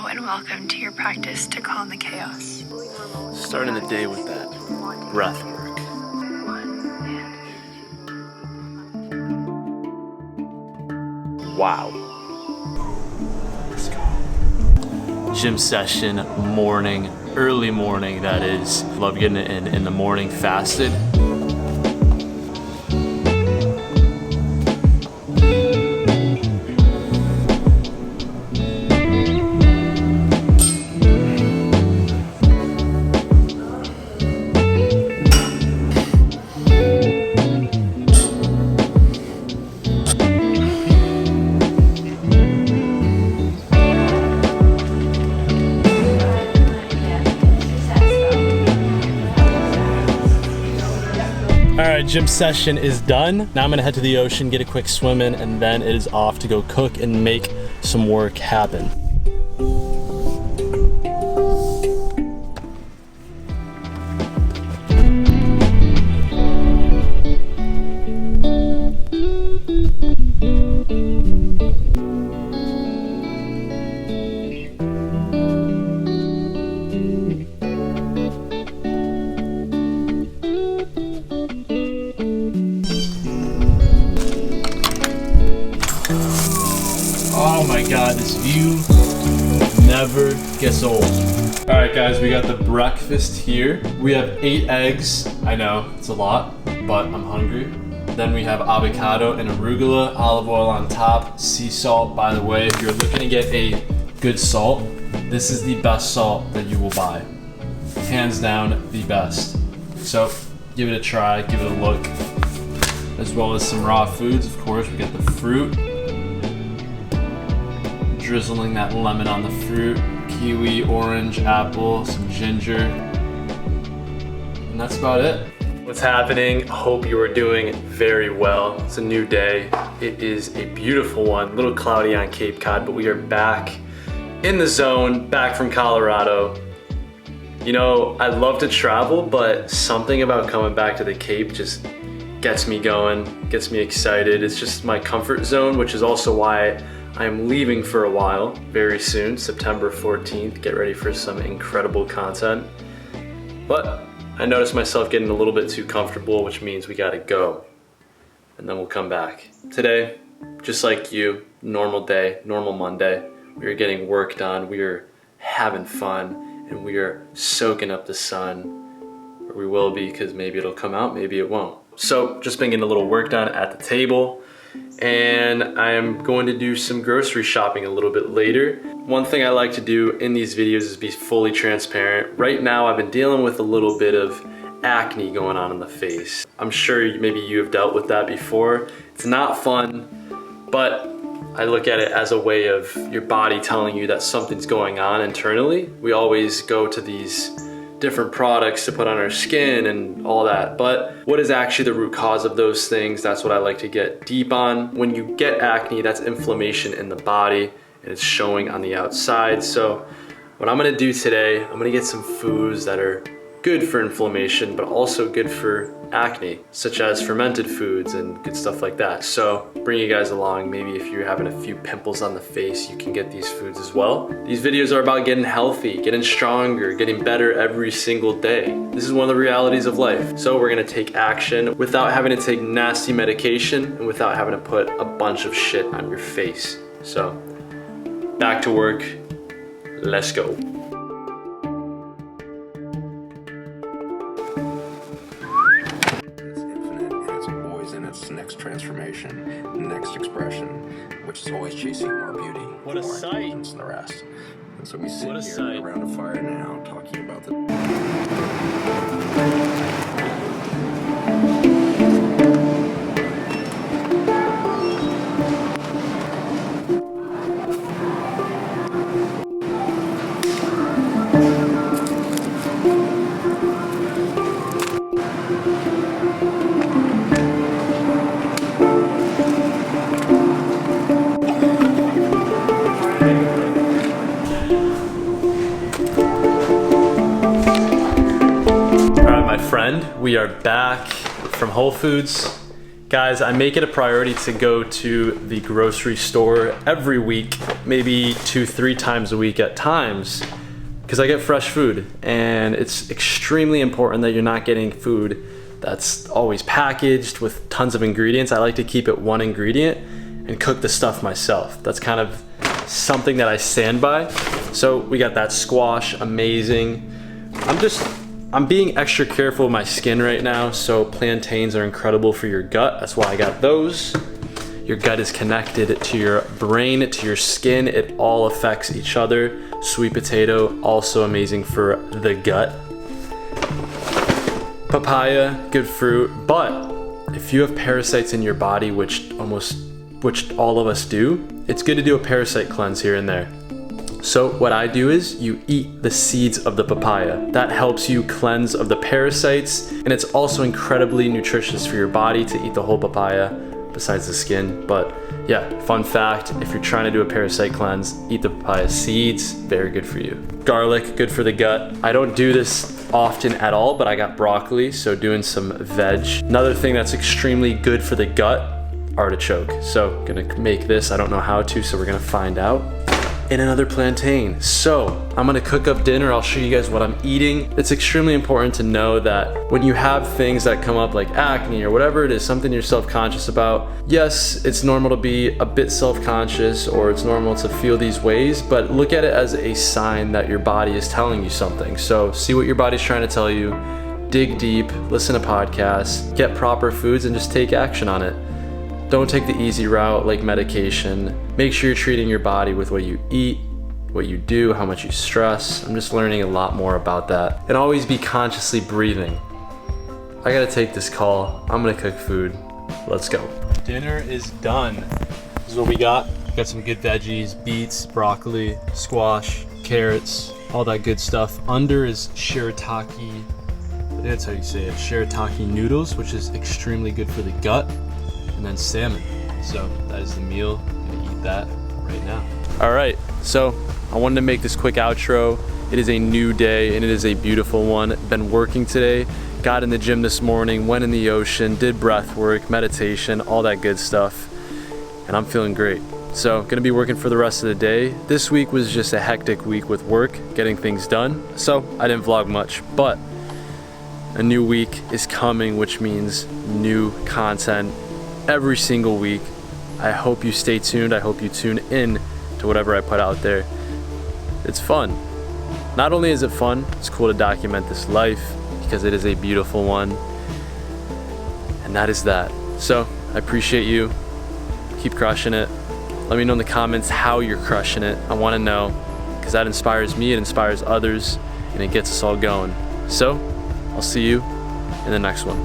Hello and welcome to your practice to calm the chaos. Starting the day with that breath work. Wow. Let's go. Gym session, morning, early morning that is. Love getting it in the morning fasted. All right, gym session is done. Now I'm gonna head to the ocean, get a quick swim in, and then it is off to go cook and make some work happen. Oh my God, this view never gets old. All right guys, we got the breakfast here. We have 8 eggs. I know, it's a lot, but I'm hungry. Then we have avocado and arugula, olive oil on top, sea salt. By the way, if you're looking to get a good salt, this is the best salt that you will buy. Hands down, the best. So give it a try, give it a look. As well as some raw foods, of course. We got the fruit. Drizzling that lemon on the fruit, kiwi, orange, apple, some ginger, and that's about it. What's happening? Hope you are doing very well. It's a new day. It is a beautiful one, a little cloudy on Cape Cod, but we are back in the zone, back from Colorado. You know, I love to travel, but something about coming back to the Cape just gets me going, gets me excited. It's just my comfort zone, which is also why I'm leaving for a while very soon, September 14th. Get ready for some incredible content. But I noticed myself getting a little bit too comfortable, which means we gotta go. And then we'll come back. Today, just like you, normal day, normal Monday. We are getting work done, we are having fun, and we are soaking up the sun. Or we will be, because maybe it'll come out, maybe it won't. So, just been getting a little work done at the table. And I am going to do some grocery shopping a little bit later. One thing I like to do in these videos is be fully transparent. Right now I've been dealing with a little bit of acne going on in the face. I'm sure maybe you have dealt with that before. It's not fun, but I look at it as a way of your body telling you that something's going on internally. We always go to these different products to put on our skin and all that, but what is actually the root cause of those things? That's what I like to get deep on. When you get acne, that's inflammation in the body and it's showing on the outside. So what I'm gonna do today, I'm gonna get some foods that are good for inflammation, but also good for acne, such as fermented foods and good stuff like that. So bring you guys along. Maybe if you're having a few pimples on the face, you can get these foods as well. These videos are about getting healthy, getting stronger, getting better every single day. This is one of the realities of life. So we're gonna take action without having to take nasty medication and without having to put a bunch of shit on your face. So back to work, let's go. Next transformation, next expression, which is always chasing more beauty. What a sight. Than the rest. And so we sit What a here sight. around a fire now talking about the We are back from Whole Foods, Guys, I make it a priority to go to the grocery store every week, maybe 2-3 times a week at times, because I get fresh food, and it's extremely important that you're not getting food that's always packaged with tons of ingredients. I like to keep it one ingredient and cook the stuff myself. That's kind of something that I stand by. So we got that squash, amazing. I'm being extra careful with my skin right now, so plantains are incredible for your gut. That's why I got those. Your gut is connected to your brain, to your skin. It all affects each other. Sweet potato, also amazing for the gut. Papaya, good fruit, but if you have parasites in your body, which all of us do, it's good to do a parasite cleanse here and there. So what I do is you eat the seeds of the papaya. That helps you cleanse of the parasites, and it's also incredibly nutritious for your body to eat the whole papaya besides the skin. But yeah, fun fact, if you're trying to do a parasite cleanse, eat the papaya seeds, very good for you. Garlic, good for the gut. I don't do this often at all, but I got broccoli, so doing some veg. Another thing that's extremely good for the gut, artichoke. So gonna make this, I don't know how to, so we're gonna find out. And another plantain. So I'm gonna cook up dinner. I'll show you guys what I'm eating. It's extremely important to know that when you have things that come up like acne or whatever it is, something you're self-conscious about, yes, it's normal to be a bit self-conscious, or it's normal to feel these ways, but look at it as a sign that your body is telling you something. So see what your body's trying to tell you, dig deep, listen to podcasts, get proper foods, and just take action on it. Don't take the easy route like medication. Make sure you're treating your body with what you eat, what you do, how much you stress. I'm just learning a lot more about that. And always be consciously breathing. I gotta take this call. I'm gonna cook food. Let's go. Dinner is done. This is what we got. Got some good veggies, beets, broccoli, squash, carrots, all that good stuff. Under is shirataki, that's how you say it, shirataki noodles, which is extremely good for the gut. And then salmon. So that is the meal. I'm gonna eat that right now. All right, so I wanted to make this quick outro. It is a new day and it is a beautiful one. Been working today, got in the gym this morning, went in the ocean, did breath work, meditation, all that good stuff. And I'm feeling great. So gonna be working for the rest of the day. This week was just a hectic week with work, getting things done. So I didn't vlog much, but a new week is coming, which means new content every single week. I hope you stay tuned. I hope you tune in to whatever I put out there. It's fun. Not only is it fun, it's cool to document this life because it is a beautiful one. And that is that. So I appreciate you. Keep crushing it. Let me know in the comments how you're crushing it. I want to know, because that inspires me, it inspires others, and it gets us all going. So I'll see you in the next one.